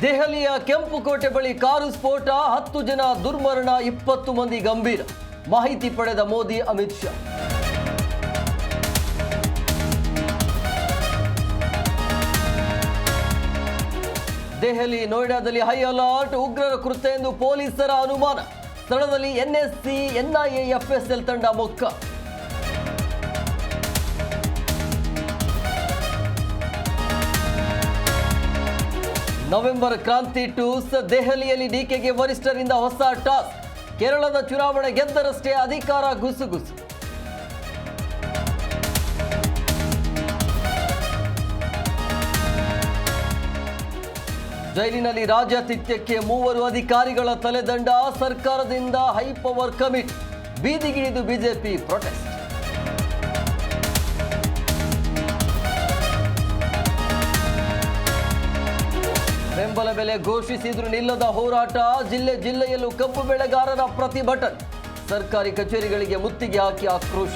ದೆಹಲಿಯ ಕೆಂಪುಕೋಟೆ ಬಳಿ ಕಾರು ಸ್ಫೋಟ, 10 ಜನ ದುರ್ಮರಣ, 20 ಮಂದಿ ಗಂಭೀರ. ಮಾಹಿತಿ ಪಡೆದ ಮೋದಿ, ಅಮಿತ್ ಶಾ. ದೆಹಲಿ, ನೋಯ್ಡಾದಲ್ಲಿ ಹೈ ಅಲರ್ಟ್, ಉಗ್ರರ ಕೃತ್ಯ ಎಂದು ಪೊಲೀಸರ ಅನುಮಾನ. ಸ್ಥಳದಲ್ಲಿ ಎನ್ಎಸ್ಸಿ, ಎನ್ಐಎ, ಎಫ್ಎಸ್ಎಲ್ ತಂಡ ಮೊಕ್ಕ. ನವೆಂಬರ್ ಕ್ರಾಂತಿ ಟೂಸ್, ದೆಹಲಿಯಲ್ಲಿ ಡಿಕೆಗೆ ವರಿಷ್ಠರಿಂದ ಹೊಸ ಟಾಸ್ಕ್. ಕೇರಳದ ಚುನಾವಣೆ ಗೆದ್ದರಷ್ಟೇ ಅಧಿಕಾರ ಗುಸುಗುಸು. ಜೈಲಿನಲ್ಲಿ ರಾಜಾತಿಥ್ಯಕ್ಕೆ 3 ಅಧಿಕಾರಿಗಳ ತಲೆದಂಡ. ಸರ್ಕಾರದಿಂದ ಹೈ ಪವರ್ ಕಮಿಟಿ. ಬೀದಿಗಿಳಿದು ಬಿಜೆಪಿ ಪ್ರೊಟೆಸ್ಟ್. ಬೆಂಬಲ ಬೆಲೆ ಘೋಷಿಸಿದ್ರು ನಿಲ್ಲದ ಹೋರಾಟ. ಜಿಲ್ಲೆಯಲ್ಲೂ ಕಬ್ಬು ಬೆಳೆಗಾರರ ಪ್ರತಿಭಟನೆ. ಸರ್ಕಾರಿ ಕಚೇರಿಗಳಿಗೆ ಮುತ್ತಿಗೆ ಹಾಕಿ ಆಕ್ರೋಶ.